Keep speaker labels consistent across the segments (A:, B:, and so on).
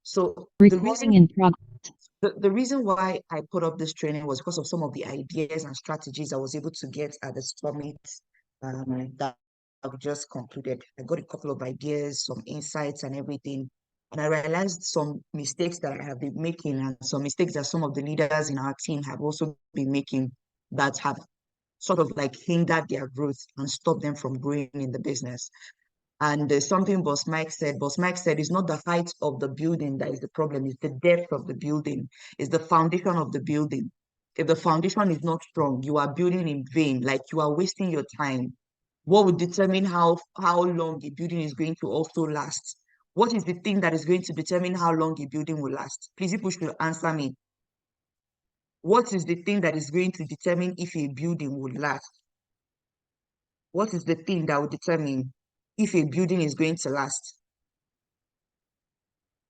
A: So
B: Recording in progress.
A: the reason why I put up this training was because of some of the ideas and strategies I was able to get at the summit that I've just concluded. I got a couple of ideas, some insights and everything. And I realized some mistakes that I have been making and some mistakes that some of the leaders in our team have also been making that have sort of like hindered their growth and stopped them from growing in the business. And there's something Boss Mike said. Boss Mike said it's not the height of the building that is the problem, it's the depth of the building, it's the foundation of the building. If the foundation is not strong, you are building in vain, like you are wasting your time. What would determine how long a building is going to also last? What is the thing that is going to determine how long a building will last? Please, people should answer me. What is the thing that is going to determine if a building will last? What is the thing that will determine if a building is going to last?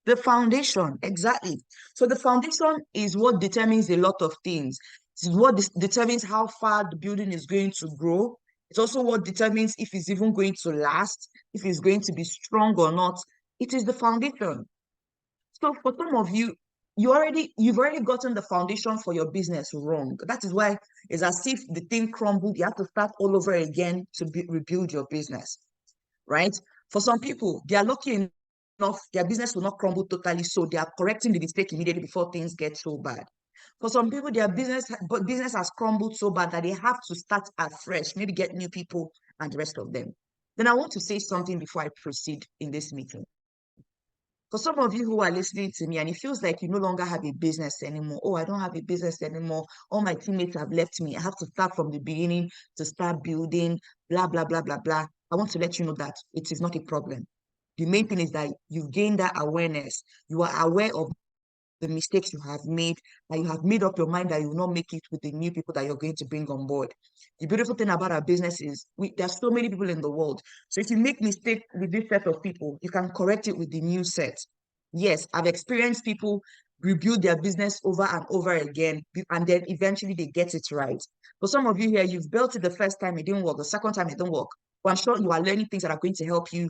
A: The foundation, exactly. So the foundation is what determines a lot of things. It's what determines how far the building is going to grow. It's also what determines if it's even going to last, if it's going to be strong or not. It is the foundation. So for some of you, you've already gotten the foundation for your business wrong. That is why it's as if the thing crumbled. You have to start all over again to rebuild your business, right? For some people, they are lucky enough, their business will not crumble totally, so they are correcting the mistake immediately before things get so bad. For some people, their business has crumbled so bad that they have to start afresh, maybe get new people and the rest of them. Then I want to say something before I proceed in this meeting. For some of you who are listening to me and it feels like you no longer have a business anymore. Oh, I don't have a business anymore. All my teammates have left me. I have to start from the beginning to start building, blah, blah, blah, blah, blah. I want to let you know that it is not a problem. The main thing is that you've gained that awareness. You are aware of the mistakes you have made, and you have made up your mind that you will not make it with the new people that you're going to bring on board. The beautiful thing about our business is there's so many people in the world. So if you make mistake with this set of people, you can correct it with the new set. Yes, I've experienced people rebuild their business over and over again, and then eventually they get it right. For some of you here, you've built it the first time, it didn't work. The second time, it didn't work. But I'm sure you are learning things that are going to help you,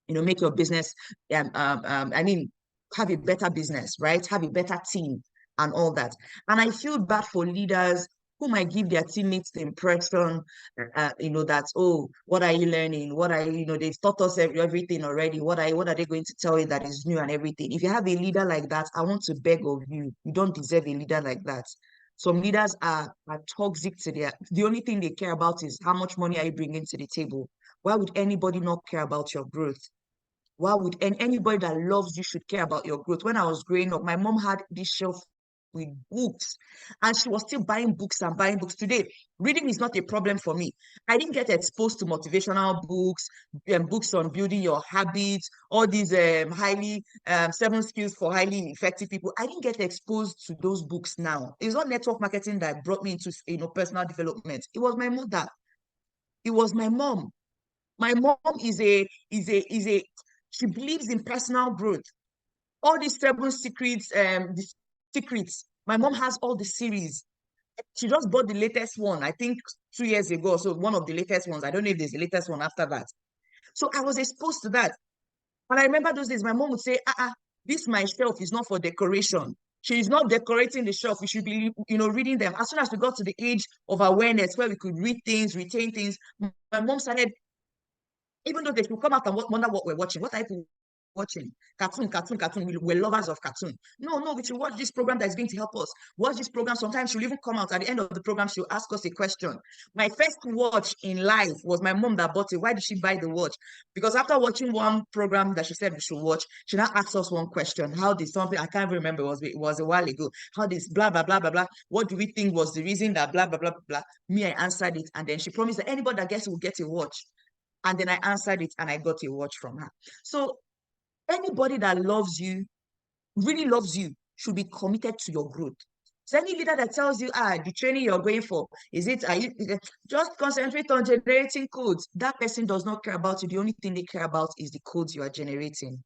A: make your business, I mean, have a better business, right? Have a better team and all that. And I feel bad for leaders who might give their teammates the impression, that, oh, what are you learning? What are you, they've taught us everything already. What are they going to tell you that is new and everything? If you have a leader like that, I want to beg of you, you don't deserve a leader like that. Some leaders are toxic to the only thing they care about is how much money are you bringing to the table. Why would anybody not care about your growth? Why would anybody that loves you should care about your growth? When I was growing up, my mom had this shelf with books, and she was still buying books and buying books. Today, reading is not a problem for me. I didn't get exposed to motivational books, books on building your habits, all these highly 7 skills for highly effective people. I didn't get exposed to those books now. It's not network marketing that brought me into personal development. It was my mother. It was my mom. My mom is a she believes in personal growth. All these 7 secrets, the secrets. My mom has all the series. She just bought the latest one, I think 2 years ago. So one of the latest ones. I don't know if there's a latest one after that. So I was exposed to that. And I remember those days, my mom would say, this my shelf is not for decoration. She is not decorating the shelf. We should be, reading them. As soon as we got to the age of awareness where we could read things, retain things, my mom started, even though they should come out and wonder what we're watching. What are you watching? Cartoon, cartoon, cartoon. We're lovers of cartoon. No, no, we should watch this program that is going to help us. Watch this program. Sometimes she'll even come out at the end of the program. She'll ask us a question. My first watch in life was my mom that bought it. Why did she buy the watch? Because after watching one program that she said we should watch, she now asked us one question. How did something, I can't even remember, it was a while ago. How did blah, blah, blah, blah, blah. What do we think was the reason that blah, blah, blah, blah, blah? Me, I answered it. And then she promised that anybody that gets it will get a watch. And then I answered it and I got a watch from her. So anybody that loves you, really loves you, should be committed to your growth. So any leader that tells you, the training you're going for, are you just concentrate on generating codes? That person does not care about you. The only thing they care about is the codes you are generating.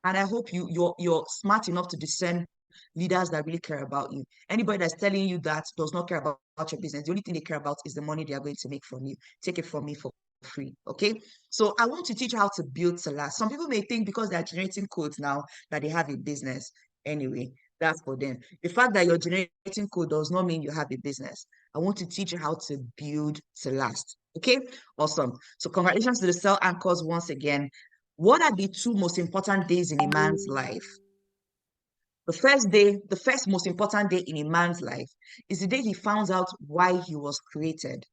A: And I hope you're smart enough to discern leaders that really care about you. Anybody that's telling you that does not care about your business. The only thing they care about is the money they are going to make from you. Take it from me for free. Okay, so I want to teach you how to build to last. Some people may think because they're generating codes now that they have a business. Anyway, that's for them. The fact that you're generating code does not mean you have a business. I want to teach you how to build to last. Okay, awesome. So congratulations to the cell anchors once again. What are the two most important days in a man's life? The first day, the first most important day in a man's life is the day he finds out why he was created.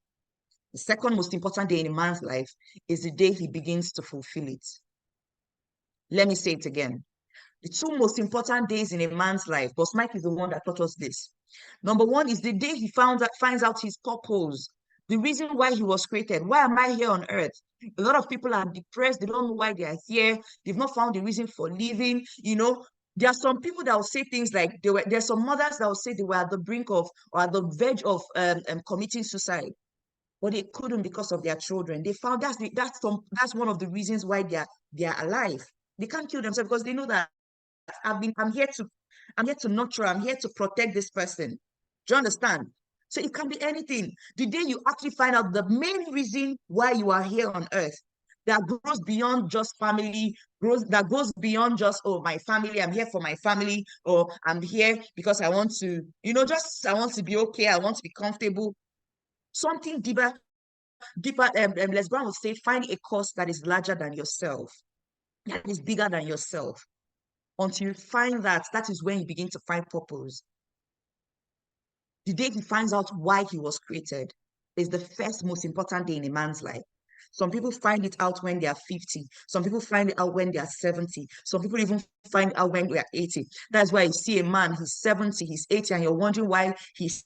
A: The second most important day in a man's life is the day he begins to fulfill it. Let me say it again. The two most important days in a man's life, Boss Mike is the one that taught us this. Number one is the day he finds out his purpose, the reason why he was created. Why am I here on earth? A lot of people are depressed. They don't know why they are here. They've not found the reason for living. You know, there are some people that will say things like there's some mothers that will say they were at the brink of or at the verge of committing suicide, but they couldn't because of their children. They found that's one of the reasons why they are alive. They can't kill themselves because they know that I'm here to nurture, I'm here to protect this person. Do you understand? So it can be anything. The day you actually find out the main reason why you are here on earth, that grows beyond just family, that goes beyond just, oh, my family, I'm here for my family, or I'm here because I want to, just I want to be okay, I want to be comfortable. Something deeper, Les Brown would say, find a cause that is larger than yourself, that is bigger than yourself. Until you find that, that is when you begin to find purpose. The day he finds out why he was created is the first most important day in a man's life. Some people find it out when they are 50. Some people find it out when they are 70. Some people even find it out when they are 80. That's why you see a man, he's 70, he's 80, and you're wondering why he's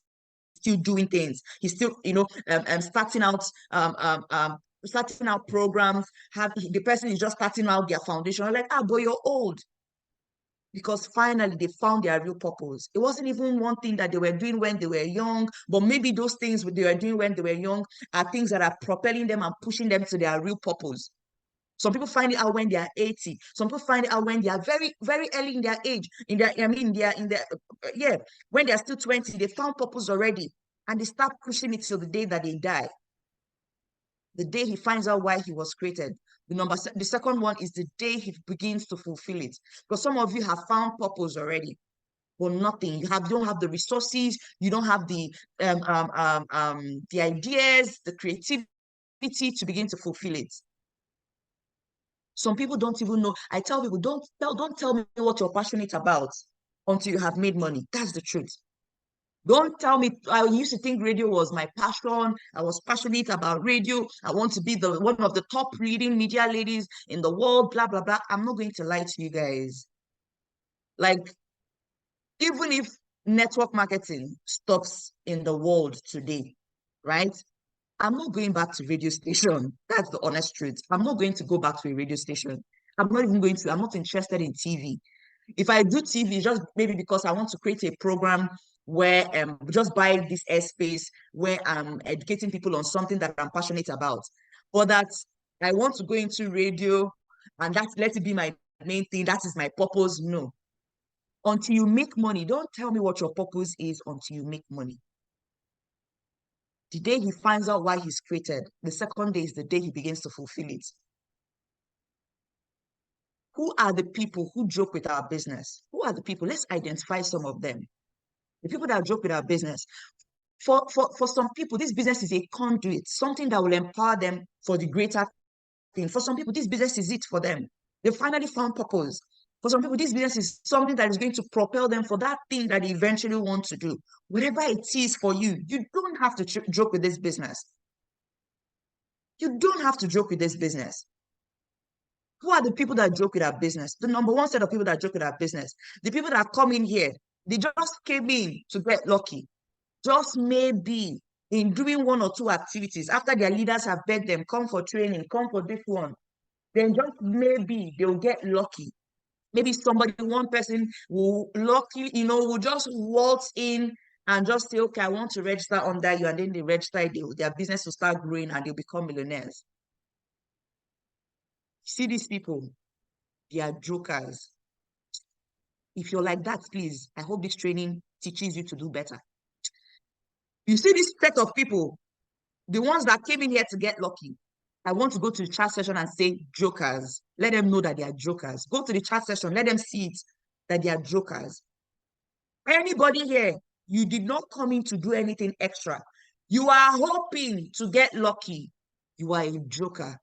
A: still doing things. He's still, starting out programs. The person is just starting out their foundation. I'm like, boy, you're old. Because finally they found their real purpose. It wasn't even one thing that they were doing when they were young, but maybe those things they were doing when they were young are things that are propelling them and pushing them to their real purpose. Some people find it out when they are 80. Some people find it out when they are very, very early in their age. When they're still 20, they found purpose already, and they start pushing it till the day that they die. The day he finds out why he was created. The second one is the day he begins to fulfill it. Because some of you have found purpose already, but nothing. You don't have the resources. You don't have the ideas, the creativity to begin to fulfill it. Some people don't even know. I tell people, don't tell me what you're passionate about until you have made money. That's the truth. Don't tell me, I used to think radio was my passion. I was passionate about radio. I want to be one of the top leading media ladies in the world, blah, blah, blah. I'm not going to lie to you guys. Like, even if network marketing stops in the world today, right? I'm not going back to radio station. That's the honest truth. I'm not going to go back to a radio station. I'm not interested in TV. If I do TV, just maybe because I want to create a program where just buy this airspace where I'm educating people on something that I'm passionate about. But that I want to go into radio and let it be my main thing. That is my purpose. No. Until you make money, don't tell me what your purpose is until you make money. The day he finds out why he's created, the second day is the day he begins to fulfill it. Who are the people who joke with our business? Who are the people? Let's identify some of them. The people that joke with our business. For some people, this business is a conduit, something that will empower them for the greater thing. For some people, this business is it for them. They finally found purpose. For some people, this business is something that is going to propel them for that thing that they eventually want to do. Whatever it is for you, you don't have to joke with this business. You don't have to joke with this business. Who are the people that joke with our business? The number one set of people that joke with our business. The people that come in here, they just came in to get lucky. Just maybe in doing one or two activities after their leaders have begged them, come for training, come for this one. Then just maybe they'll get lucky. Maybe one person will will just waltz in and just say, okay, I want to register under you. And then they register, their business will start growing and they'll become millionaires. See these people, they are jokers. If you're like that, please, I hope this training teaches you to do better. You see this set of people, the ones that came in here to get lucky. I want to go to the chat session and say jokers. Let them know that they are jokers. Go to the chat session. Let them see it, that they are jokers. Anybody here, you did not come in to do anything extra. You are hoping to get lucky. You are a joker.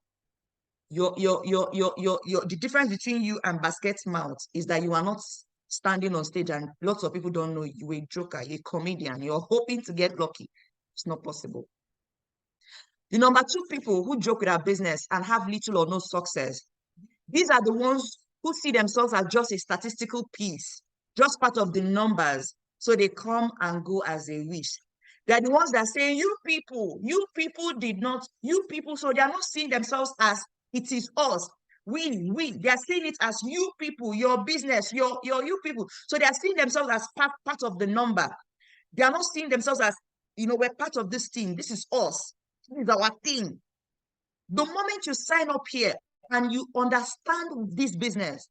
A: The difference between you and basket mouth is that you are not standing on stage and lots of people don't know you're a joker, you're a comedian, you're hoping to get lucky. It's not possible. The number 2 people who joke with our business and have little or no success, these are the ones who see themselves as just a statistical piece, just part of the numbers. So they come and go as they wish. They're the ones that say, you people did not, you people. So they're not seeing themselves as it is us. We, they're seeing it as you people, your business, your you people. So they're seeing themselves as part of the number. They are not seeing themselves as, we're part of this team. This is us. This is our team. The moment you sign up here and you understand this business,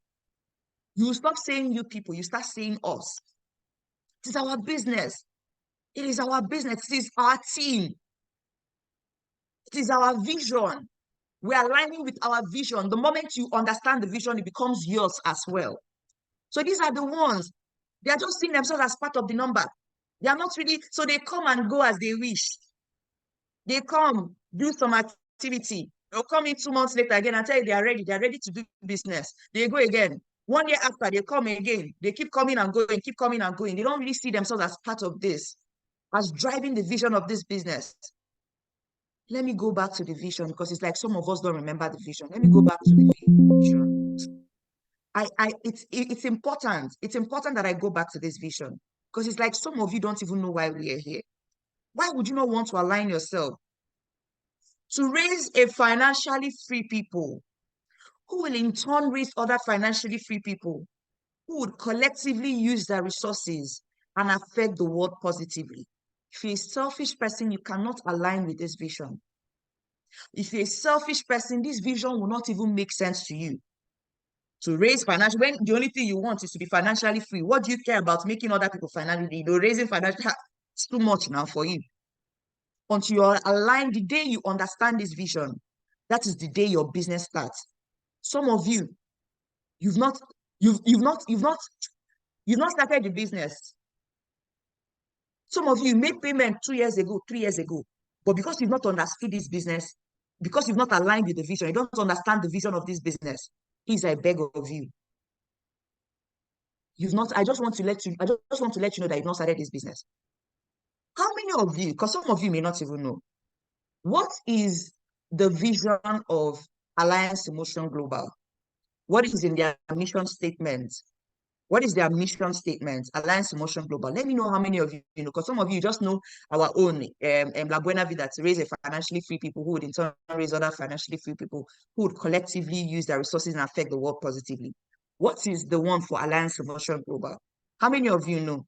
A: you stop saying you people, you start saying us. It is our business. It is our business. It is our team. It is our vision. We are aligning with our vision. The moment you understand the vision, it becomes yours as well. So these are the ones. They are just seeing themselves as part of the number. They are not really, so they come and go as they wish. They come, do some activity. They'll come in 2 months later again and tell you they are ready. They are ready to do business. They go again. 1 year after, they come again. They keep coming and going, keep coming and going. They don't really see themselves as part of this, as driving the vision of this business. Let me go back to the vision, because it's like some of us don't remember the vision. Let me go back to the vision. It's important. It's important that I go back to this vision, because it's like some of you don't even know why we are here. Why would you not want to align yourself to raise a financially free people who will in turn raise other financially free people who would collectively use their resources and affect the world positively? If you're a selfish person, you cannot align with this vision. If you're a selfish person, this vision will not even make sense to you. To raise financial, when the only thing you want is to be financially free, what do you care about making other people financially? Raising financial, it's too much now for you. Until you're aligned, the day you understand this vision, that is the day your business starts. Some of you, you've not started the business. Some of you made payment 2 years ago, 3 years ago, but because you've not understood this business, because you've not aligned with the vision, you don't understand the vision of this business. Please, I beg of you. I just want to let you know that you've not started this business. How many of you, because some of you may not even know, what is the vision of Alliance Emotion Global? What is in their mission statement? What is their mission statement? Alliance Emotion Global. Let me know how many of you know, because some of you just know our own La Buena Vida, to raise a financially free people who would in turn raise other financially free people who would collectively use their resources and affect the world positively. What is the one for Alliance Emotion Global? How many of you know?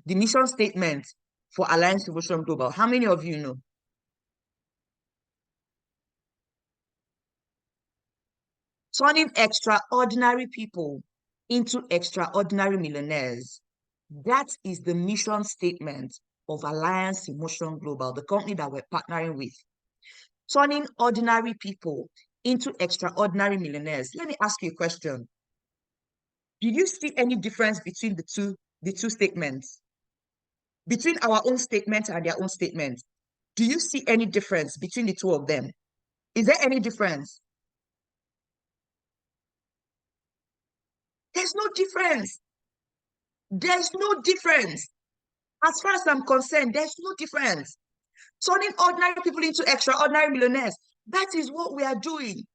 A: The mission statement for Alliance Emotion Global. How many of you know? Turning extraordinary people into extraordinary millionaires. That is the mission statement of Alliance Emotion Global, the company that we're partnering with. Turning ordinary people into extraordinary millionaires. Let me ask you a question. Do you see any difference between the two statements? Between our own statement and their own statement? Do you see any difference between the two of them? Is there any difference? There's no difference. There's no difference. As far as I'm concerned, there's no difference. Turning ordinary people into extraordinary millionaires. That is what we are doing.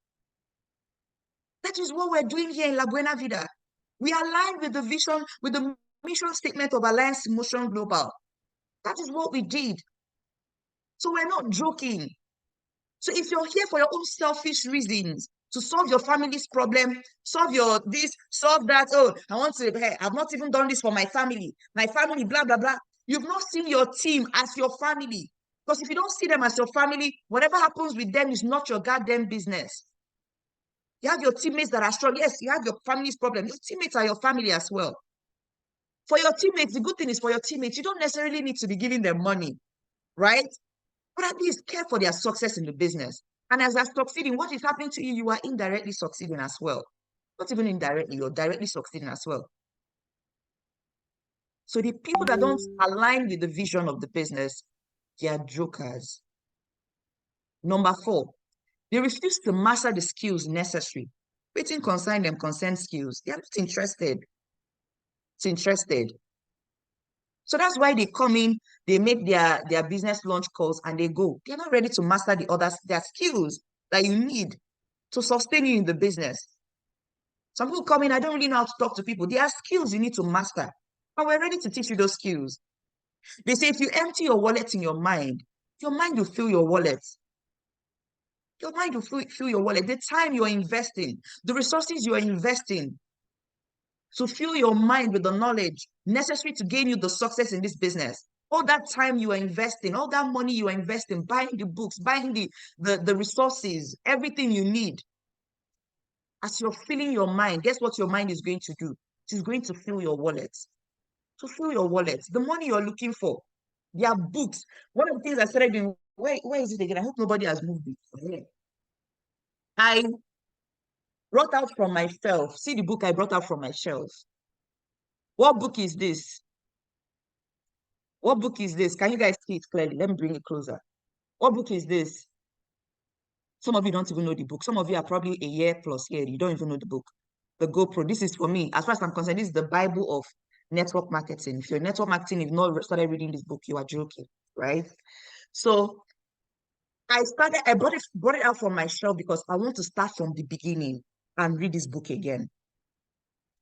A: That is what we're doing here in La Buena Vida. We align with the vision, with the mission statement of Alliance Emotion Global. That is what we did. So we're not joking. So if you're here for your own selfish reasons, to solve your family's problem, solve your this, solve that. Oh, I want to, hey, I've not even done this for my family, blah, blah, blah. You've not seen your team as your family. Because if you don't see them as your family, whatever happens with them is not your goddamn business. You have your teammates that are strong. Yes, you have your family's problem. Your teammates are your family as well. For your teammates, the good thing is for your teammates, you don't necessarily need to be giving them money, right? But at least care for their success in the business. And as they're succeeding, what is happening to you? You are indirectly succeeding as well. Not even indirectly, you're directly succeeding as well. So the people that don't align with the vision of the business, they are jokers. Number 4, they refuse to master the skills necessary. Waiting concern them concern skills. They are not interested. It's interested. So that's why they come in, they make their business launch calls and they go. They're not ready to master the others, their skills that you need to sustain you in the business. Some people come in, I don't really know how to talk to people. There are skills you need to master. And we're ready to teach you those skills. They say if you empty your wallet in your mind will fill your wallet. Your mind will fill your wallet. The time you're investing, the resources you are investing to fill your mind with the knowledge necessary to gain you the success in this business. All that time you are investing, all that money you are investing, buying the books, buying the resources, everything you need. As you're filling your mind, guess what your mind is going to do? It is going to fill your wallet. To fill your wallet, the money you're looking for, their books. One of the things I started doing, where is it again? I hope nobody has moved it. I brought out from my shelf. See the book I brought out from my shelf. What book is this? What book is this? Can you guys see it clearly? Let me bring it closer. What book is this? Some of you don't even know the book. Some of you are probably a year plus here. You don't even know the book. The GoPro. This is for me. As far as I'm concerned, this is the Bible of network marketing. If you're network marketing, you've not started reading this book, you are joking, right? So I brought it out from my shelf because I want to start from the beginning and read this book again.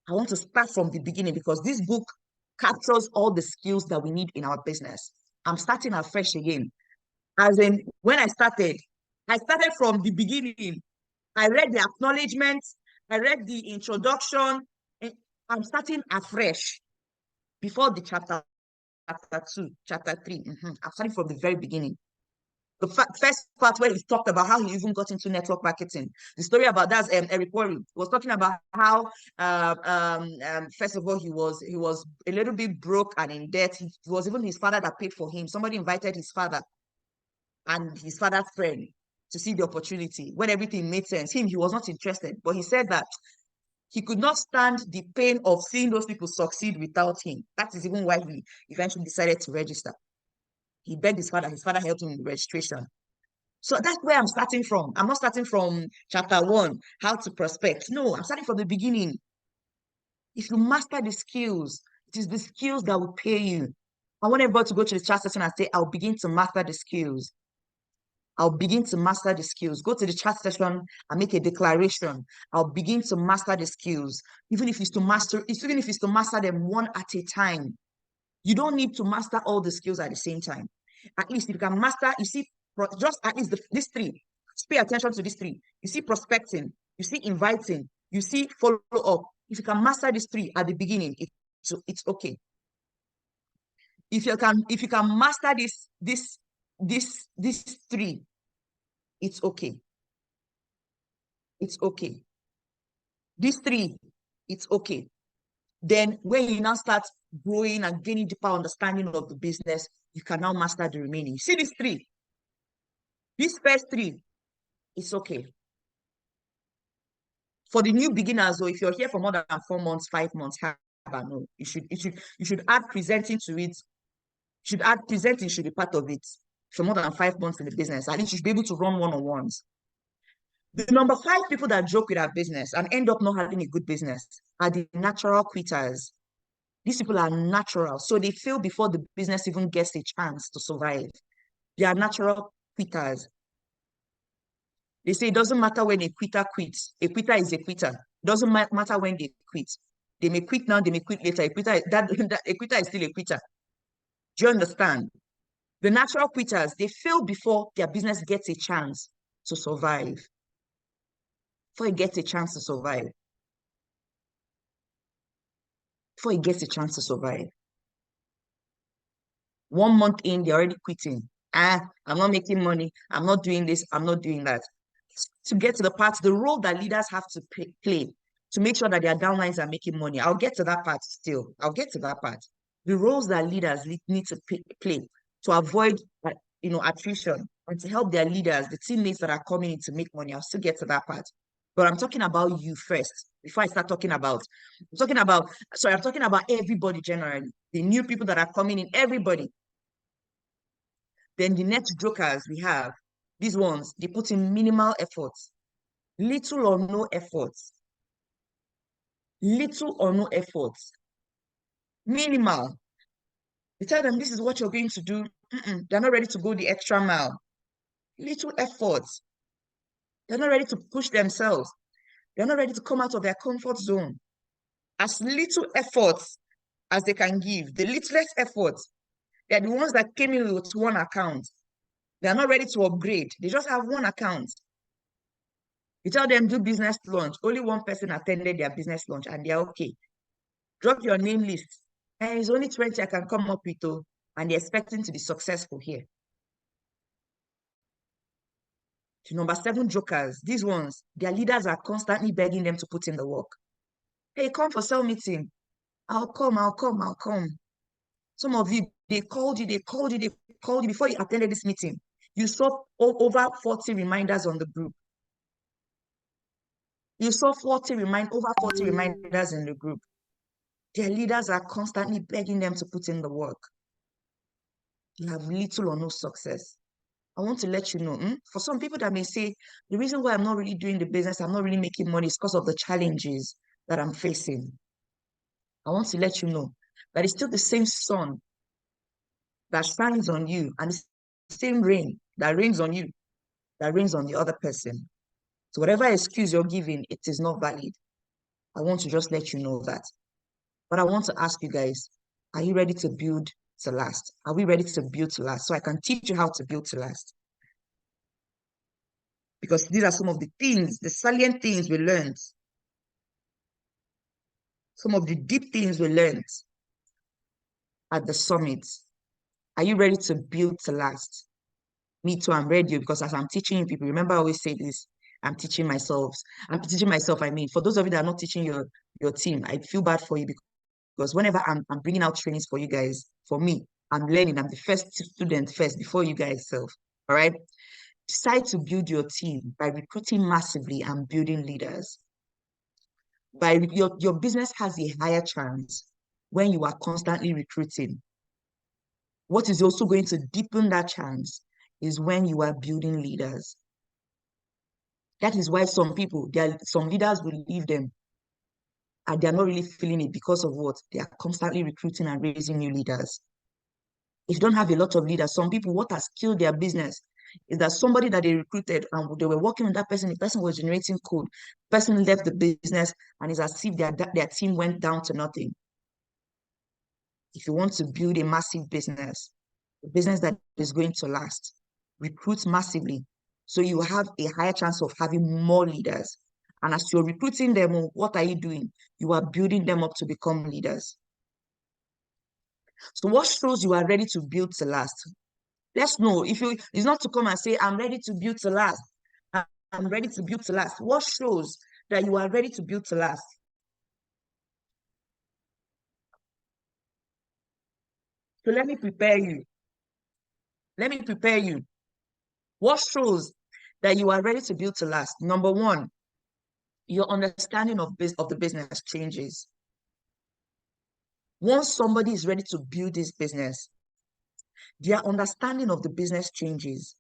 A: I want to start from the beginning because this book captures all the skills that we need in our business. I'm starting afresh again. As in, when I started from the beginning. I read the acknowledgement, I read the introduction, and I'm starting afresh before the chapter 2, chapter 3. I'm starting from the very beginning. The first part where he talked about how he even got into network marketing. The story about that's Eric Worre was talking about how first of all he was a little bit broke and in debt. It was even his father that paid for him. Somebody invited his father and his father's friend to see the opportunity. When everything made sense, he was not interested, but he said that he could not stand the pain of seeing those people succeed without him. That is even why he eventually decided to register. He begged his father helped him in the registration. So that's where I'm starting from. I'm not starting from chapter 1, how to prospect. No, I'm starting from the beginning. If you master the skills, it is the skills that will pay you. I want everybody to go to the chat session and say, I'll begin to master the skills. I'll begin to master the skills. Go to the chat session and make a declaration. I'll begin to master the skills. Even if it's to master them one at a time. You don't need to master all the skills at the same time. At least if you can master, you see, just at least these 3. Just pay attention to these 3. You see prospecting, you see inviting, you see follow up. If you can master these 3 at the beginning, it's okay. If you can master these 3, it's okay. It's okay. These 3, it's okay. Then when you now start growing and gaining deeper understanding of the business, you can now master the remaining. See these 3. These first 3, it's okay. For the new beginners, or if you're here for more than 4 months, 5 months, no, you should add presenting to it. You should add presenting should be part of it. For more than 5 months in the business, at least you should be able to run one-on-ones. The number 5 people that joke with our business and end up not having a good business are the natural quitters. These people are natural, so they fail before the business even gets a chance to survive. They are natural quitters. They say it doesn't matter when a quitter quits. A quitter is a quitter. It doesn't matter when they quit. They may quit now, they may quit later. A quitter is still a quitter. Do you understand? The natural quitters, they fail before their business gets a chance to survive. Before it gets a chance to survive. Before it gets a chance to survive. 1 month in, they're already quitting. I'm not making money. I'm not doing this. I'm not doing that. To get to the part, the role that leaders have to play to make sure that their downlines are making money. I'll get to that part still. I'll get to that part. The roles that leaders need to play to avoid, attrition and to help their leaders, the teammates that are coming in to make money. I'll still get to that part. But I'm talking about you first before I start I'm talking about everybody generally, the new people that are coming in, everybody. Then the next jokers we have, these ones, they put in minimal efforts, little or no efforts, little or no efforts, minimal. You tell them this is what you're going to do. They're not ready to go the extra mile. Little efforts. They're not ready to push themselves. They're not ready to come out of their comfort zone. As little efforts as they can give, the littlest efforts, they're the ones that came in with one account. They're not ready to upgrade. They just have one account. You tell them do business launch. Only one person attended their business launch and they're okay. Drop your name list. And it's only 20 I can come up with, though, and they're expecting to be successful here. To number 7 jokers, these ones, their leaders are constantly begging them to put in the work. Hey, come for sell meeting. I'll come. Some of you, they called you before you attended this meeting. You saw over 40 reminders on the group. You saw over 40 reminders in the group. Their leaders are constantly begging them to put in the work. You have little or no success. I want to let you know, for some people that may say, the reason why I'm not really doing the business, I'm not really making money is because of the challenges that I'm facing. I want to let you know that it's still the same sun that shines on you and the same rain that rains on you, that rains on the other person. So whatever excuse you're giving, it is not valid. I want to just let you know that. But I want to ask you guys, are you ready to build to last? Are we ready to build to last? So I can teach you how to build to last. Because these are some of the things, the salient things we learned. Some of the deep things we learned at the summit. Are you ready to build to last? Me too, I'm ready, because as I'm teaching people, remember I always say this, I'm teaching myself. I mean, for those of you that are not teaching your team, I feel bad for you, because whenever I'm bringing out trainings for you guys, for me, I'm learning. I'm the first student first before you guys self. All right. Decide to build your team by recruiting massively and building leaders. Your business has a higher chance when you are constantly recruiting. What is also going to deepen that chance is when you are building leaders. That is why some leaders will leave them and they're not really feeling it because of what? They are constantly recruiting and raising new leaders. If you don't have a lot of leaders, some people, what has killed their business is that somebody that they recruited and they were working with that person, the person was generating code, the person left the business, and it's as if their team went down to nothing. If you want to build a massive business, a business that is going to last, recruit massively. So you have a higher chance of having more leaders. And as you're recruiting them, what are you doing? You are building them up to become leaders. So what shows you are ready to build to last? Let's know. It's not to come and say, I'm ready to build to last. I'm ready to build to last. What shows that you are ready to build to last? So let me prepare you. What shows that you are ready to build to last? Number 1, your understanding of the business changes. Once somebody is ready to build this business, their understanding of the business changes.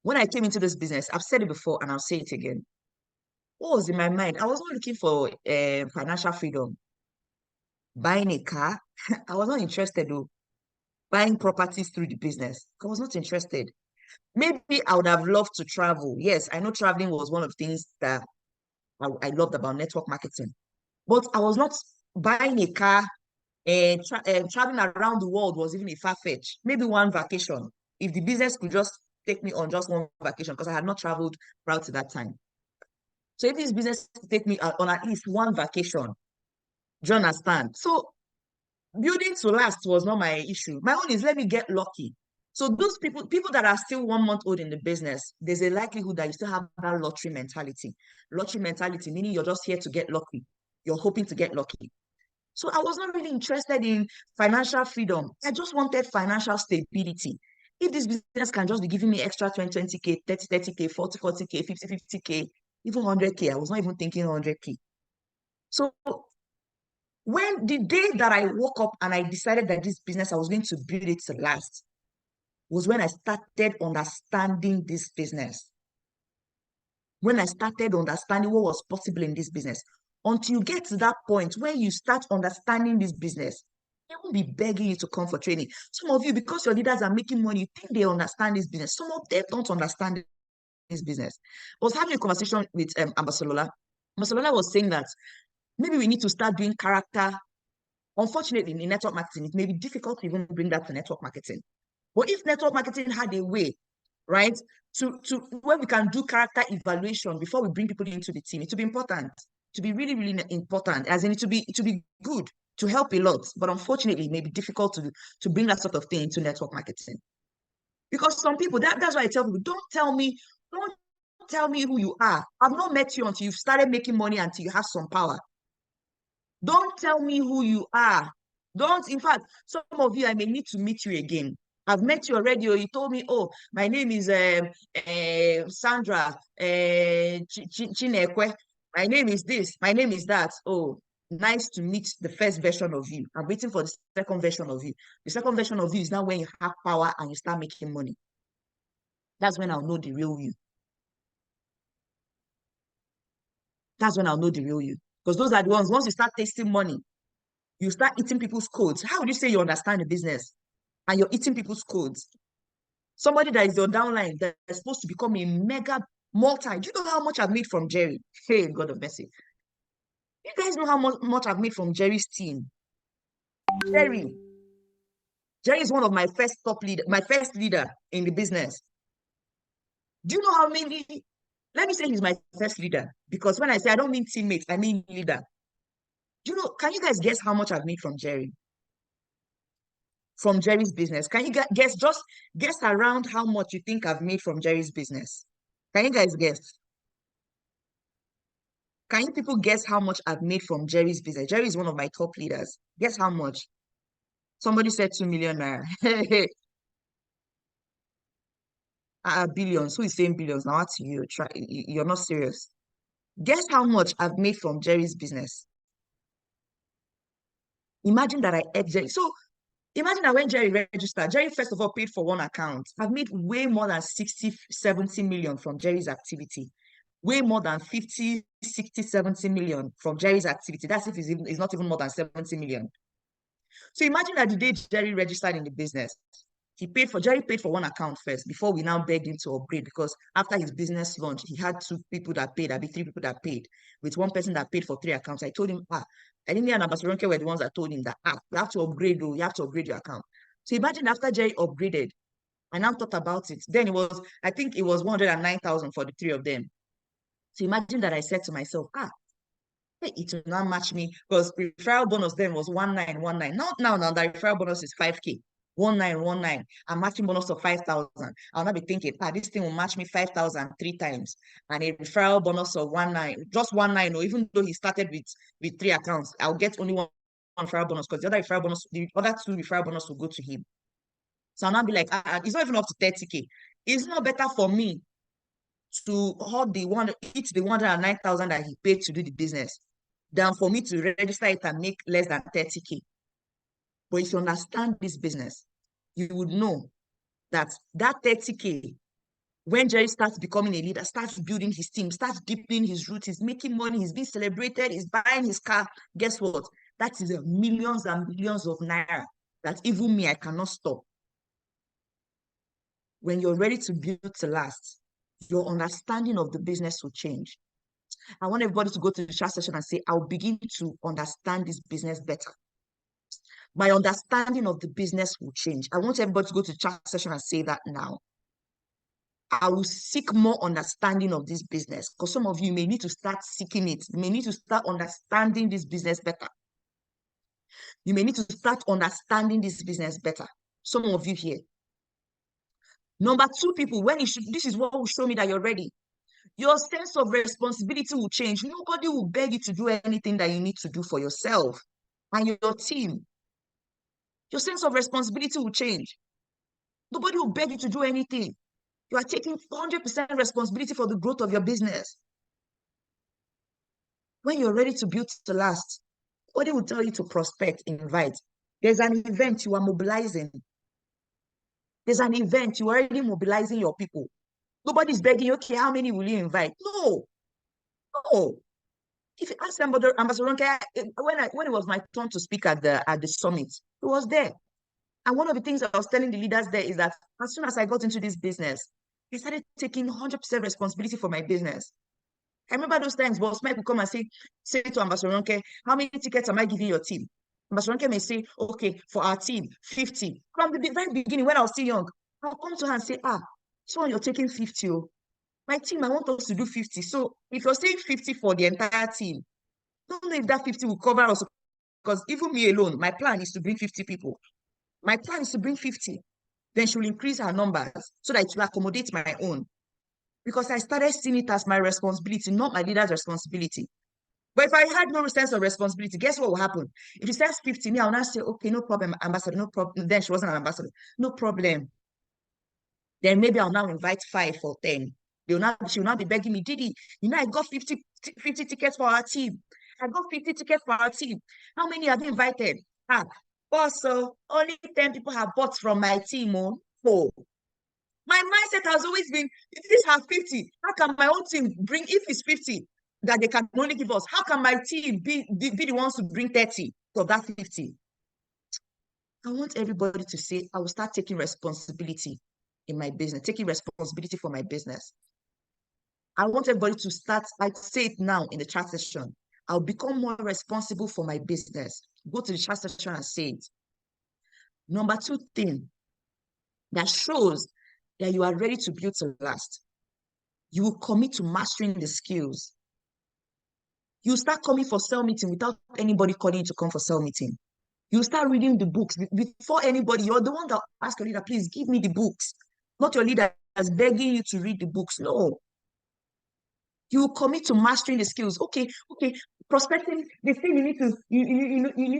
A: When I came into this business, I've said it before and I'll say it again. What was in my mind? I was not looking for financial freedom. Buying a car, I was not interested though. Buying properties through the business, I was not interested. Maybe I would have loved to travel. Yes, I know traveling was one of the things that I loved about network marketing. But I was not buying a car and traveling around the world was even a far-fetch. Maybe one vacation. If the business could just take me on just one vacation, because I had not traveled prior to that time. So if this business could take me on at least one vacation, do you understand? So building to last was not my issue. My own is let me get lucky. So those people that are still 1 month old in the business, there's a likelihood that you still have that lottery mentality. Lottery mentality, meaning you're just here to get lucky. You're hoping to get lucky. So I was not really interested in financial freedom. I just wanted financial stability. If this business can just be giving me extra 20K, 30K, 40K, 50K, even 100K, I was not even thinking 100K. So when the day that I woke up and I decided that this business, I was going to build it to last, was when I started understanding this business. When I started understanding what was possible in this business. Until you get to that point where you start understanding this business, they won't be begging you to come for training. Some of you, because your leaders are making money, you think they understand this business. Some of them don't understand this business. I was having a conversation with Ambassador. Ambassador was saying that maybe we need to start doing character. Unfortunately, in network marketing, it may be difficult to even bring that to network marketing. But if network marketing had a way, right, to where we can do character evaluation before we bring people into the team, it would be important, to be really, really important, as in it to be good, to help a lot. But unfortunately, it may be difficult to bring that sort of thing into network marketing. Because some people, that's why I tell people, don't tell me who you are. I've not met you until you've started making money, until you have some power. Don't tell me who you are. Don't, in fact, some of you, I may need to meet you again. I've met you already, or you told me, oh, my name is Sandra Chinekwe. My name is this, my name is that. Oh, nice to meet the first version of you. I'm waiting for the second version of you. The second version of you is now when you have power and you start making money. That's when I'll know the real you. That's when I'll know the real you. Because those are the ones, once you start tasting money, you start eating people's codes. How would you say you understand the business and you're eating people's codes? Somebody that is your downline that is supposed to become a mega multi. Do you know how much I've made from Jerry? Hey, God of mercy. You guys know how much I've made from Jerry's team. Jerry. Jerry is one of my first leader in the business. Do you know how many? Let me say he's my first leader, because when I say I don't mean teammates, I mean leader. Do you know, can you guys guess how much I've made from Jerry? From Jerry's business. Can you guess around how much you think I've made from Jerry's business? Can you guys guess? Can you people guess how much I've made from Jerry's business? Jerry is one of my top leaders. Guess how much? Somebody said 2 million naira. Billions. Who is saying billions? Now that's you. You're not serious. Guess how much I've made from Jerry's business. Imagine that I ate Jerry. So imagine that when Jerry registered, Jerry first of all paid for one account. I've made way more than 60, 70 million from Jerry's activity. Way more than 50, 60, 70 million from Jerry's activity. That's if it's not even more than 70 million. So imagine that the day Jerry registered in the business, Jerry paid for one account first before we now begged him to upgrade, because after his business launch, he had 2 people that paid, three people that paid, with one person that paid for 3 accounts. I told him, I think me and Ambassador were the ones that told him that, you have to upgrade, though, you have to upgrade your account. So imagine after Jerry upgraded, I now thought about it. Then I think it was 109,000 for the 3 of them. So imagine that I said to myself, it will not match me, because referral bonus then was 1919. Now the referral bonus is 5K. 1919. I'm matching bonus of 5,000. I'll not be thinking, this thing will match me 5,000 3 times. And a referral bonus of 19, just 19, or even though he started with 3 accounts, I'll get only one referral bonus, because the other 2 referral bonus will go to him. So I'll not be like, it's not even up to 30K. It's not better for me to eat the 109,000 that he paid to do the business than for me to register it and make less than 30K. But if you understand this business, you would know that 30K, when Jerry starts becoming a leader, starts building his team, starts deepening his roots, he's making money, he's being celebrated, he's buying his car, guess what? That is millions and millions of naira that even me, I cannot stop. When you're ready to build to last, your understanding of the business will change. I want everybody to go to the chat session and say, I'll begin to understand this business better. My understanding of the business will change. I want everybody to go to the chat session and say that now. I will seek more understanding of this business, because some of you may need to start seeking it. You may need to start understanding this business better. You may need to start understanding this business better. Some of you here. Number 2, people, this is what will show me that you're ready. Your sense of responsibility will change. Nobody will beg you to do anything that you need to do for yourself and your team. Your sense of responsibility will change. Nobody will beg you to do anything. You are taking 100% responsibility for the growth of your business. When you're ready to build to last, nobody will tell you to prospect, invite. There's an event you are mobilizing. There's an event, you're already mobilizing your people. Nobody's begging you, okay, how many will you invite? No, no. If you ask Ambassador Ronke, when it was my turn to speak at the summit, it was there. And one of the things I was telling the leaders there is that as soon as I got into this business, I started taking 100% responsibility for my business. I remember those times, Boss Mike would come and say to Ambassador Ronke, how many tickets am I giving your team? Ambassador Ronke may say, okay, for our team, 50. From the very beginning, when I was still young, I'll come to her and say, so you're taking 50. Oh. My team, I want us to do 50. So if you're saying 50 for the entire team, I don't know if that 50 will cover us, because even me alone, my plan is to bring 50 people. My plan is to bring 50. Then she will increase her numbers so that it will accommodate my own. Because I started seeing it as my responsibility, not my leader's responsibility. But if I had no sense of responsibility, guess what will happen? If she says 50, me, I'll not say, okay, no problem, ambassador, no problem. Then she wasn't an ambassador. No problem. Then maybe I'll now invite 5 or 10. She'll not be begging me, Didi, I got 50 tickets for our team. I got 50 tickets for our team. How many have you invited? Also, only 10 people have bought from my team. Oh. My mindset has always been, if this has 50, how can my own team bring, if it's 50 that they can only give us, how can my team be the ones to bring 30 of that 50? I want everybody to say, I will start taking responsibility in my business, taking responsibility for my business. I want everybody to start, I say it now in the chat session, I'll become more responsible for my business. Go to the chat session and say it. Number 2 thing that shows that you are ready to build to last. You will commit to mastering the skills. You start coming for cell meeting without anybody calling you to come for cell meeting. You start reading the books before anybody. You're the one that asks your leader, please give me the books. Not your leader that's begging you to read the books. No. You commit to mastering the skills. Okay. Prospecting, they say you need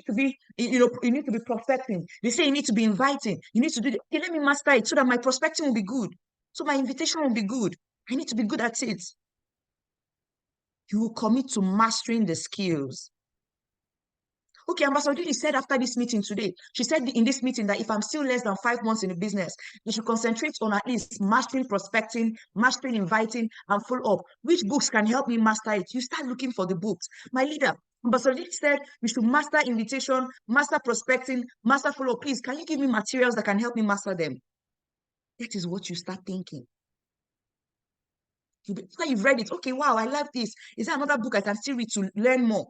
A: to be prospecting. They say you need to be inviting. You need to do okay, let me master it so that my prospecting will be good. So my invitation will be good. I need to be good at it. You will commit to mastering the skills. Okay, Ambassador Didi said after this meeting today, she said in this meeting that if I'm still less than 5 months in the business, you should concentrate on at least mastering prospecting, mastering inviting, and follow up. Which books can help me master it? You start looking for the books. My leader, Ambassador Didi said we should master invitation, master prospecting, master follow up. Please, can you give me materials that can help me master them? That is what you start thinking. After you've read it, okay, wow, I love this. Is there another book I can still read to learn more?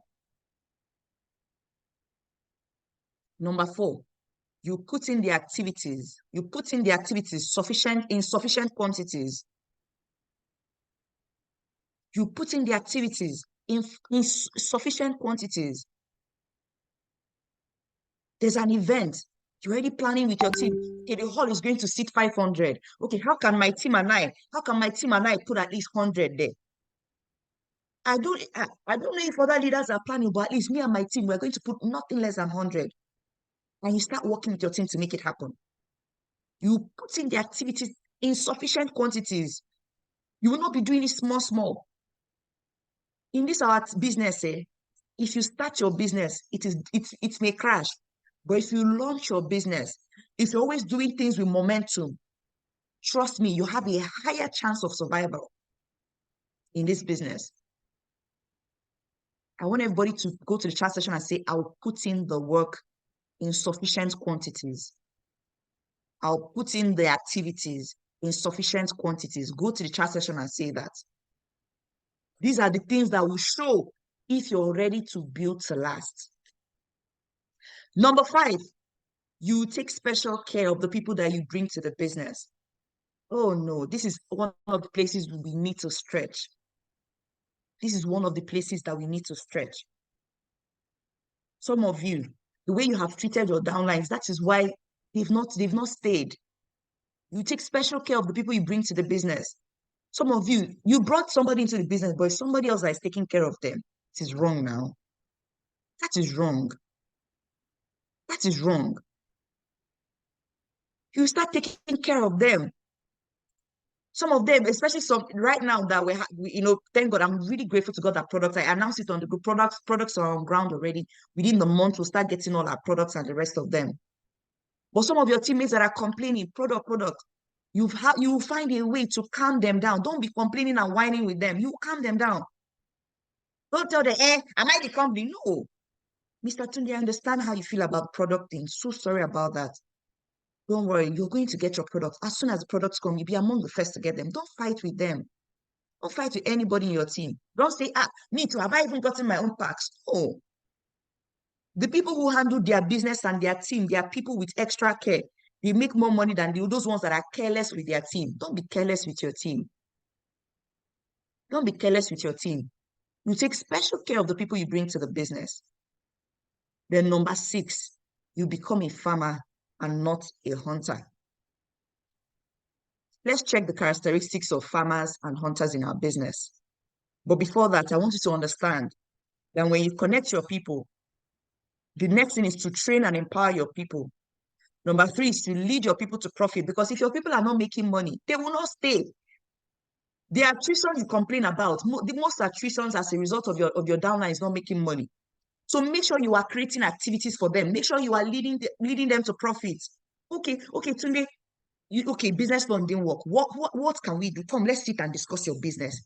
A: Number 4, you put in the activities. You put in the activities in sufficient quantities. You put in the activities in sufficient quantities. There's an event. You're already planning with your team. Okay, the hall is going to seat 500. Okay, how can my team and I put at least 100 there? I don't know if other leaders are planning, but at least me and my team, we're going to put nothing less than 100. And you start working with your team to make it happen. You put in the activities in sufficient quantities. You will not be doing it small. In this our business, if you start your business, it may crash. But if you launch your business, if you're always doing things with momentum, trust me, you have a higher chance of survival in this business. I want everybody to go to the chat session and say, I'll put in the work in sufficient quantities. I'll put in the activities in sufficient quantities. Go to the chat session and say that. These are the things that will show if you're ready to build to last. Number 5, you take special care of the people that you bring to the business. Oh no, this is one of the places we need to stretch. This is one of the places that we need to stretch. Some of you, the way you have treated your downlines, that is why they've not stayed. You take special care of the people you bring to the business. Some of you, you brought somebody into the business, but somebody else that is taking care of them. It is wrong now. That is wrong. That is wrong. You start taking care of them. Some of them, especially some right now that thank God, I'm really grateful to God that products, I announced it on the group, products are on ground already. Within the month, we'll start getting all our products and the rest of them. But some of your teammates that are complaining, product, you will find a way to calm them down. Don't be complaining and whining with them. You calm them down. Don't tell them, am I the company? No. Mr. Tunde, I understand how you feel about product things. So sorry about that. Don't worry, you're going to get your products. As soon as the products come, you'll be among the first to get them. Don't fight with them. Don't fight with anybody in your team. Don't say, me too, have I even gotten my own packs? No. The people who handle their business and their team, they are people with extra care. They make more money than those ones that are careless with their team. Don't be careless with your team. Don't be careless with your team. You take special care of the people you bring to the business. Then number 6, you become a farmer and not a hunter. Let's check the characteristics of farmers and hunters in our business. But before that, I want you to understand that when you connect your people, the next thing is to train and empower your people. Number 3 is to lead your people to profit, because if your people are not making money, they will not stay. The attrition you complain about, the most attritions as a result of your downline is not making money. So make sure you are creating activities for them. Make sure you are leading them to profit. Okay, Tunde, business loan didn't work. What can we do? Come, let's sit and discuss your business.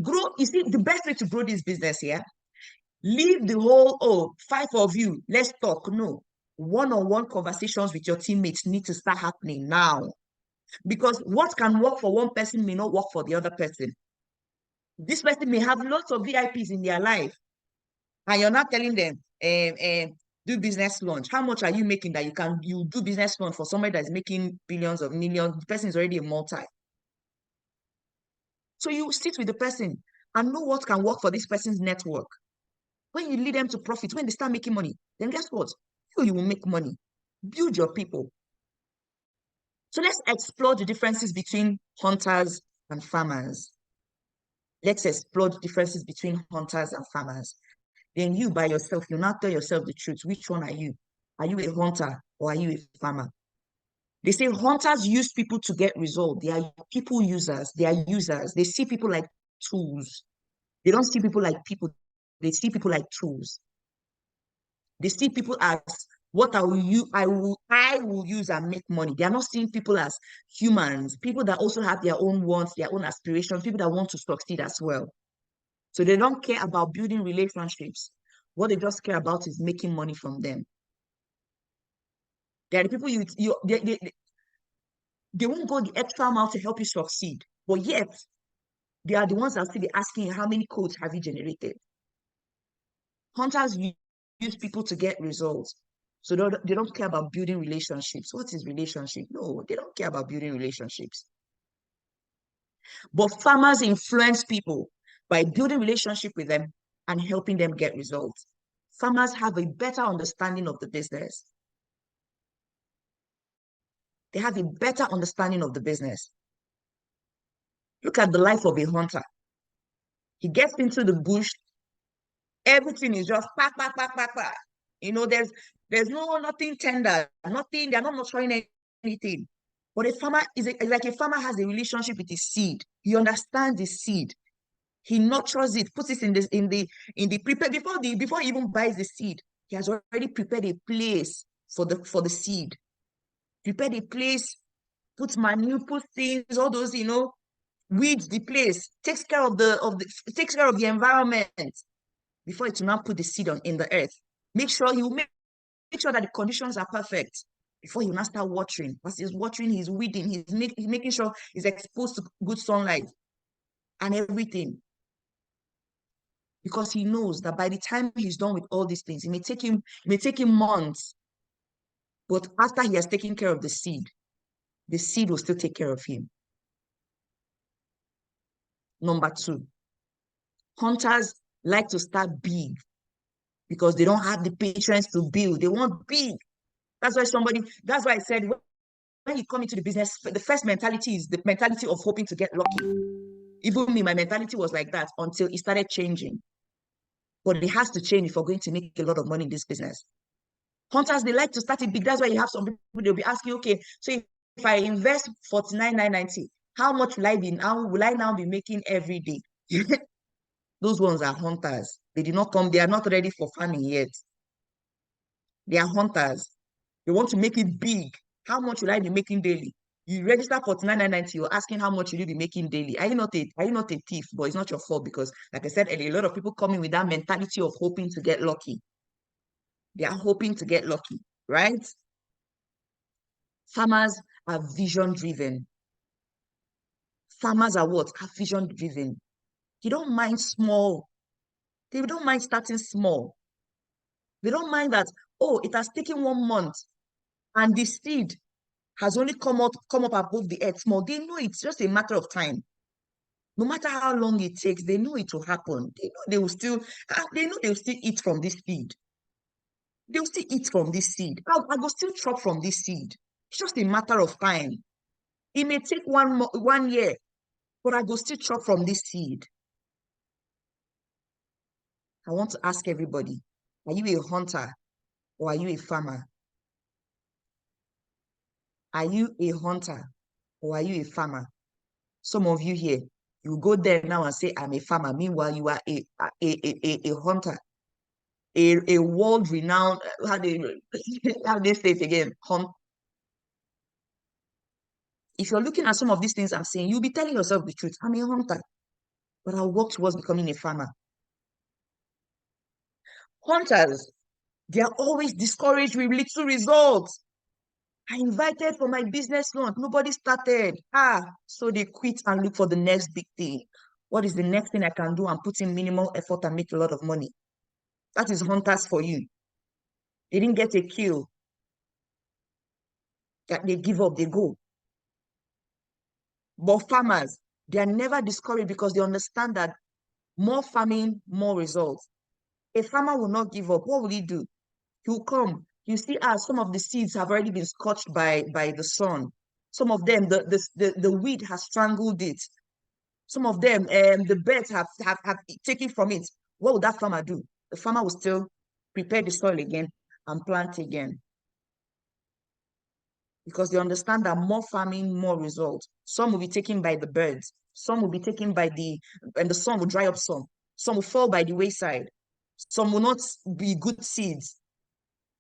A: Grow. You see, the best way to grow this business here, leave the whole, 5 of you, let's talk. No. One-on-one conversations with your teammates need to start happening now. Because what can work for one person may not work for the other person. This person may have lots of VIPs in their life, and you're not telling them, do business launch. How much are you making that you do business launch for somebody that's making billions of millions? The person is already a multi. So you sit with the person and know what can work for this person's network. When you lead them to profit, when they start making money, then guess what? You will make money. Build your people. So let's explore the differences between hunters and farmers. Let's explore the differences between hunters and farmers. Then you by yourself, you now tell yourself the truth. Which one are you? Are you a hunter or are you a farmer? They say hunters use people to get results. They are people users. They are users. They see people like tools. They don't see people like people. They see people like tools. They see people as what I will use and make money. They are not seeing people as humans, people that also have their own wants, their own aspirations, people that want to succeed as well. So they don't care about building relationships. What they just care about is making money from them. They are the people they won't go the extra mile to help you succeed, but yet they are the ones that still be asking you, how many codes have you generated? Hunters use people to get results. So they don't care about building relationships. What is relationship? No, they don't care about building relationships. But farmers influence people by building relationship with them and helping them get results. Farmers have a better understanding of the business. They have a better understanding of the business. Look at the life of a hunter. He gets into the bush, everything is just pack. There's nothing tender, nothing, they're not showing anything. But a farmer is like a farmer has a relationship with his seed. He understands the seed. He nurtures it, puts it in the prepare before he even buys the seed. He has already prepared a place for the seed. Prepared a place, puts manure, puts things, all those, weeds the place, takes care of the environment before it will now put the seed in the earth. Make sure that the conditions are perfect before you now start watering. As he's watering, he's weeding, he's making sure he's exposed to good sunlight and everything. Because he knows that by the time he's done with all these things, it may take him months. But after he has taken care of the seed will still take care of him. Number 2, hunters like to start big because they don't have the patience to build. They want big. That's why I said, when you come into the business, the first mentality is the mentality of hoping to get lucky. Even me, my mentality was like that until it started changing. But it has to change if we're going to make a lot of money in this business. Hunters, they like to start it big. That's why you have some people, they'll be asking, okay, so if I invest 49,990, how much will I now be making every day? Those ones are hunters. They did not come, they are not ready for farming yet. They are hunters. They want to make it big. How much will I be making daily? You register 49,990, you're asking how much will you be making daily. Are you not a thief? But it's not your fault because, like I said earlier, a lot of people coming with that mentality of hoping to get lucky. They are hoping to get lucky, right? Farmers are vision driven. Farmers are what? Are vision driven. They don't mind small. They don't mind starting small. They don't mind that, oh, it has taken 1 month and the seed has only come up above the earth small. They know it's just a matter of time. No matter how long it takes, they know it will happen. They know they will still eat from this seed. They will still eat from this seed. I will still chop from this seed. It's just a matter of time. It may take 1 year, but I will still chop from this seed. I want to ask everybody, are you a hunter or are you a farmer? Are you a hunter or are you a farmer? Some of you here, you go there now and say, I'm a farmer. Meanwhile, you are a hunter, a world-renowned, how they say it again, hunt. If you're looking at some of these things I'm saying, you'll be telling yourself the truth. I'm a hunter, but I'll work towards becoming a farmer. Hunters, they are always discouraged with little results. I invited for my business launch. Nobody started. So they quit and look for the next big thing. What is the next thing I can do and put in minimal effort and make a lot of money? That is hunters for you. They didn't get a kill. That they give up, they go. But farmers, they are never discouraged because they understand that more farming, more results. A farmer will not give up. What will he do? He will come. You see, some of the seeds have already been scorched by the sun. Some of them, the weed has strangled it. Some of them, the birds have taken from it. What would that farmer do? The farmer will still prepare the soil again and plant again. Because they understand that more farming, more results. Some will be taken by the birds. Some will be taken and the sun will dry up some. Some will fall by the wayside. Some will not be good seeds.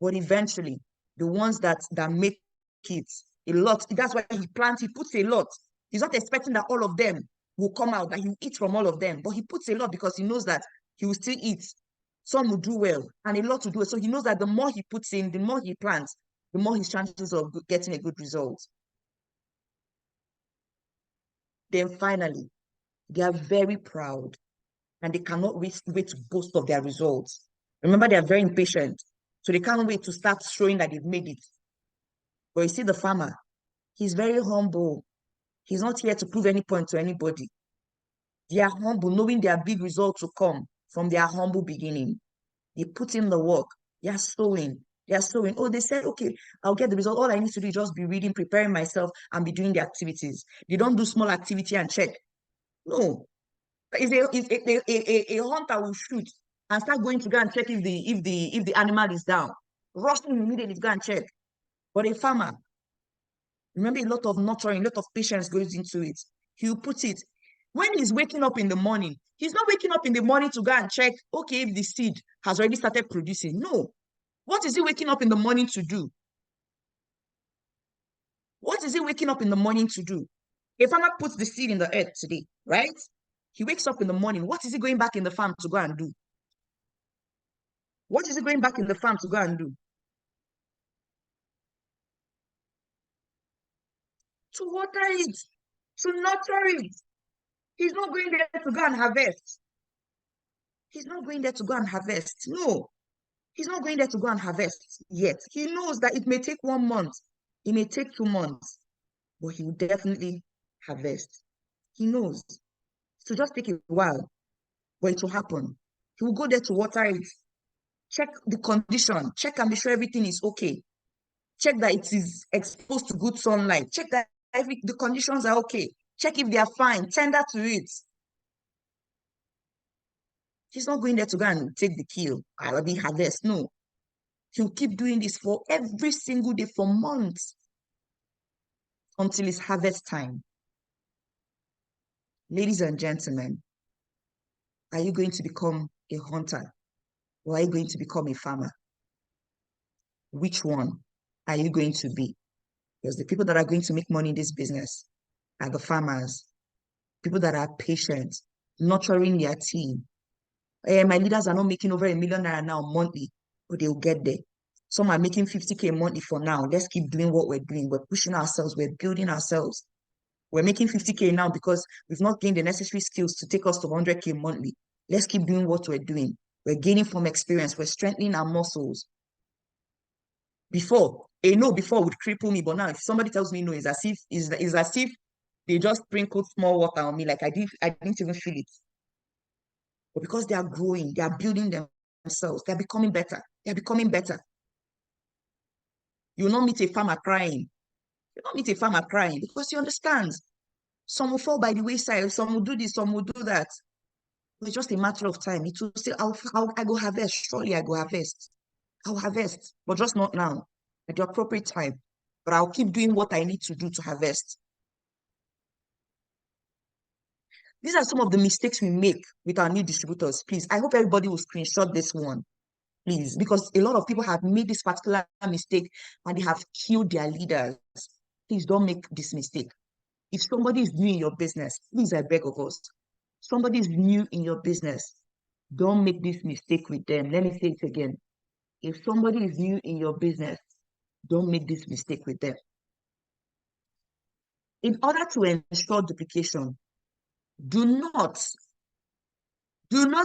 A: But eventually, the ones that make it a lot, that's why he puts a lot. He's not expecting that all of them will come out, that he will eat from all of them. But he puts a lot because he knows that he will still eat. Some will do well, and a lot will do well. So he knows that the more he puts in, the more he plants, the more his chances of getting a good result. Then finally, they are very proud and they cannot wait to boast of their results. Remember, they are very impatient. So they can't wait to start showing that they've made it. But you see the farmer, he's very humble. He's not here to prove any point to anybody. They are humble, knowing their big results to come from their humble beginning. They put in the work. They are sowing. They are sowing. Oh, they said, okay, I'll get the result. All I need to do is just be reading, preparing myself, and be doing the activities. They don't do small activity and check. No. If a hunter will shoot and start going to go and check if the animal is down, rushing immediately to go and check. But a farmer, remember, a lot of nurturing, a lot of patience goes into it. He'll put it. When he's waking up in the morning, he's not waking up in the morning to go and check, okay, if the seed has already started producing. No. What is he waking up in the morning to do? What is he waking up in the morning to do? A farmer puts the seed in the earth today, right? He wakes up in the morning. What is he going back in the farm to go and do? What is he going back in the farm to go and do? To water it, to nurture it. He's not going there to go and harvest. He's not going there to go and harvest. No, he's not going there to go and harvest yet. He knows that it may take 1 month, it may take 2 months, but he will definitely harvest. He knows. So just take a while, but it will happen. He will go there to water it, check the condition, check and be sure everything is okay. Check that it is exposed to good sunlight. Check that the conditions are okay. Check if they are fine. Tender to it. He's not going there to go and take the kill. I'll be harvest. No. He'll keep doing this for every single day for months until it's harvest time. Ladies and gentlemen, are you going to become a hunter or are you going to become a farmer? Which one are you going to be? Because the people that are going to make money in this business are the farmers, people that are patient, nurturing their team. My leaders are not making over $1 million now monthly, but they'll get there. Some are making 50K monthly for now. Let's keep doing what we're doing. We're pushing ourselves. We're building ourselves. We're making 50K now because we've not gained the necessary skills to take us to 100K monthly. Let's keep doing what we're doing. We're gaining from experience. We're strengthening our muscles. Before, a no before would cripple me, but now if somebody tells me no, it's as if they just sprinkled small water on me, like I didn't even feel it. But because they are growing, they are building themselves, they're becoming better. They're becoming better. You will not meet a farmer crying. You not meet a farmer crying because he understands. Some will fall by the wayside, some will do this, some will do that. It's just a matter of time. It will say, I go harvest. Surely I go harvest. I'll harvest, but just not now, at the appropriate time. But I'll keep doing what I need to do to harvest. These are some of the mistakes we make with our new distributors. Please, I hope everybody will screenshot this one, please, because a lot of people have made this particular mistake and they have killed their leaders. Please don't make this mistake. If somebody is new in your business, please, I beg of us, somebody is new in your business, don't make this mistake with them. Let me say it again. If somebody is new in your business, don't make this mistake with them. In order to ensure duplication, do not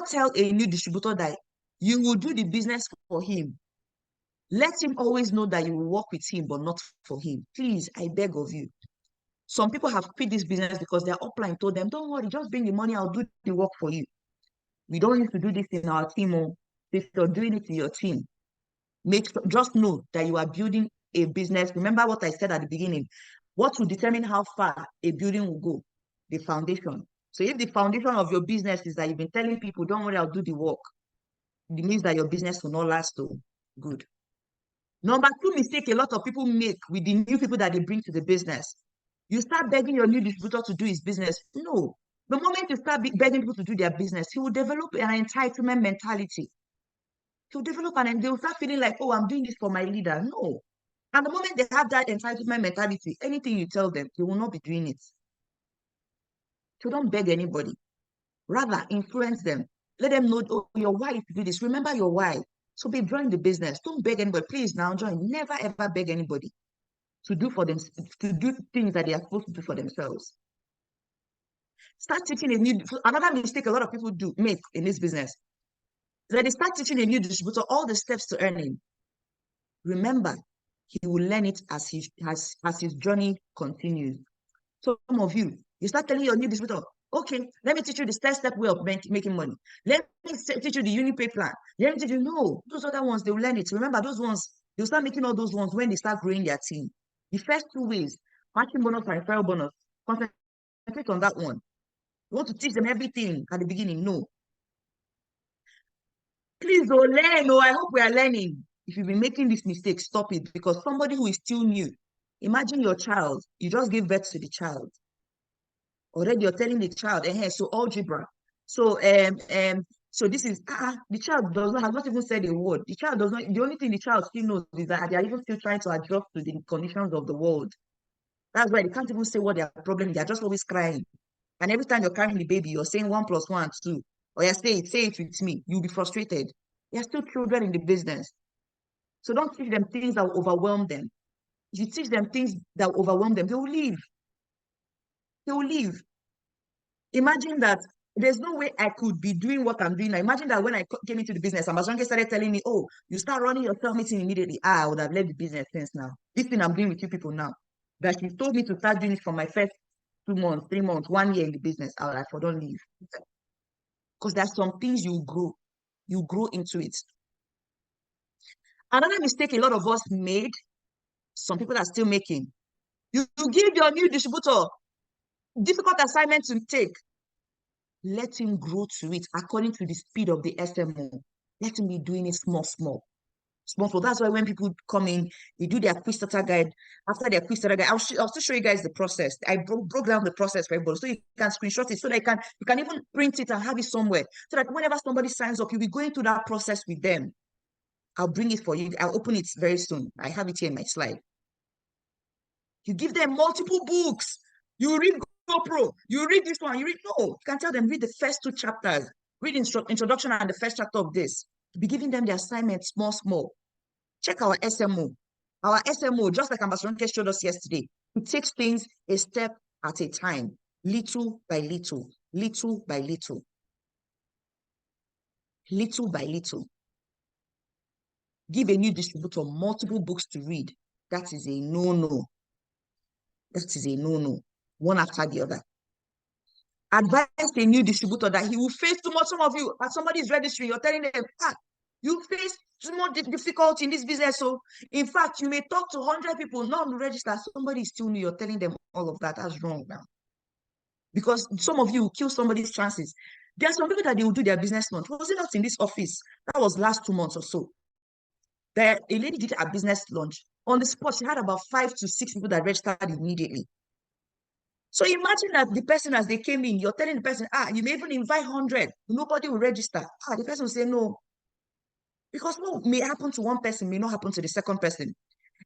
A: tell a new distributor that you will do the business for him. Let him always know that you will work with him, but not for him. Please, I beg of you. Some people have quit this business because their upline told them, don't worry, just bring the money, I'll do the work for you. We don't need to do this in our team. If you're doing it in your team, just know that you are building a business. Remember what I said at the beginning. What will determine how far a building will go? The foundation. So if the foundation of your business is that you've been telling people, don't worry, I'll do the work, it means that your business will not last so good. Number two mistake a lot of people make with the new people that they bring to the business. You start begging your new distributor to do his business. No. The moment you start begging people to do their business, he will develop an entitlement mentality. He'll develop and they'll start feeling like, oh, I'm doing this for my leader. No. And the moment they have that entitlement mentality, anything you tell them, they will not be doing it. So don't beg anybody. Rather, influence them. Let them know, oh, your why is to do this. Remember your why. So be join the business. Don't beg anybody. Please now join. Never ever beg anybody to do for them, to do things that they are supposed to do for themselves. Start teaching another mistake a lot of people make in this business. That they start teaching a new distributor all the steps to earning. Remember, he will learn it as his journey continues. So some of you start telling your new distributor, okay, let me teach you the step way of making money. Let me teach you the UniPay plan. Let me teach you, no, those other ones, they will learn it. Remember, those ones, they'll start making all those ones when they start growing their team. The first 2 ways, matching bonus and referral bonus, concentrate on that one. You want to teach them everything at the beginning? No. Please, learn. I hope we are learning. If you've been making this mistake, stop it. Because somebody who is still new, imagine your child, you just gave birth to the child. Already you're telling the child, so algebra. So so this is the child has not even said a word. The child does not, the only thing the child still knows is that they are even still trying to adjust to the conditions of the world. That's why they can't even say what their problem is. They're just always crying. And every time you're carrying the baby, you're saying 1 + 1 2. Or you say it with me. You'll be frustrated. They're still children in the business. So don't teach them things that will overwhelm them. If you teach them things that will overwhelm them, they will leave. They will leave. Imagine that there's no way I could be doing what I'm doing now. Imagine that when I came into the business, Amazon started telling me, oh, you start running your sales meeting immediately. I would have left the business since now. This thing I'm doing with you people now, that she told me to start doing it for my first 2 months, 3 months, 1 year in the business, I would have don't leave. Because there's some things you grow into it. Another mistake a lot of us made, some people are still making, you give your new distributor difficult assignment to take. Let him grow to it according to the speed of the SMO. Let him be doing it small. responsible. That's why when people come in, they do their quick starter guide. After their quick starter guide, I'll still show you guys the process. I broke down the process for everybody, so you can screenshot it, so that you can even print it and have it somewhere, so that whenever somebody signs up, you'll be going through that process with them. I'll bring it for you. I'll open it very soon. I have it here in my slide. You give them multiple books. You read GoPro. You read this one. You read, no. You can tell them, read the first 2 chapters. Read introduction and the first chapter of this. Be giving them the assignment small, small. Check our SMO. Our SMO, just like Ambassador Ronke showed us yesterday, it takes things a step at a time, little by little, little by little, little by little. Give a new distributor multiple books to read. That is a no-no. That is a no-no. One after the other. Advise a new distributor that he will face too much. Some of you, as somebody is registering, you're telling them, you face too much difficulty in this business. So, in fact, you may talk to 100 people, not to register. Somebody is still new. You're telling them all of that. That's wrong now. Because some of you will kill somebody's chances. There are some people that they will do their business launch. Was it not in this office? That was last 2 months or so. A lady did a business launch. On the spot, she had about 5 to 6 people that registered immediately. So imagine that the person, as they came in, you're telling the person, you may even invite 100. Nobody will register. The person will say no. Because what may happen to one person may not happen to the second person.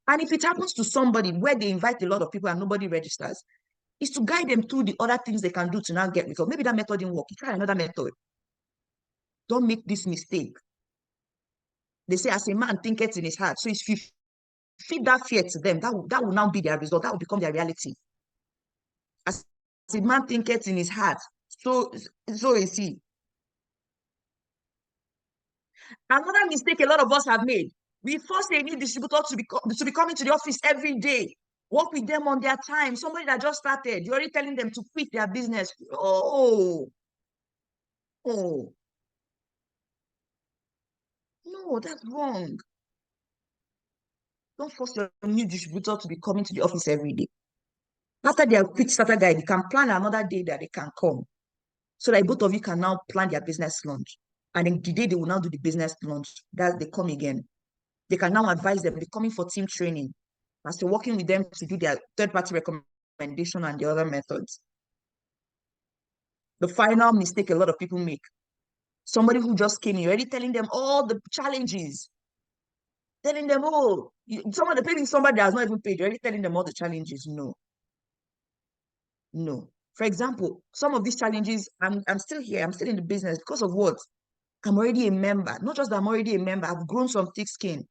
A: And if it happens to somebody where they invite a lot of people and nobody registers, is to guide them through the other things they can do to now get results. Maybe that method didn't work. You try another method. Don't make this mistake. They say, as a man thinketh in his heart. So if you feed that fear to them, that will now be their result. That will become their reality. As a man thinketh in his heart, so is he. Another mistake a lot of us have made. We force a new distributor to be coming to the office every day. Work with them on their time. Somebody that just started, you're already telling them to quit their business. Oh. No, that's wrong. Don't force your new distributor to be coming to the office every day. After their quick starter guide, you can plan another day that they can come, so that both of you can now plan their business launch. And then the day they will now do the business launch, that they come again. They can now advise them, be coming for team training, as you're working with them to do their third-party recommendation and the other methods. The final mistake a lot of people make, somebody who just came in, you're already telling them all the challenges, telling them, maybe somebody that has not even paid, you're already telling them all the challenges. No. For example, some of these challenges, I'm still here, I'm still in the business because of what? I'm already a member. Not just that I'm already a member, I've grown some thick skin.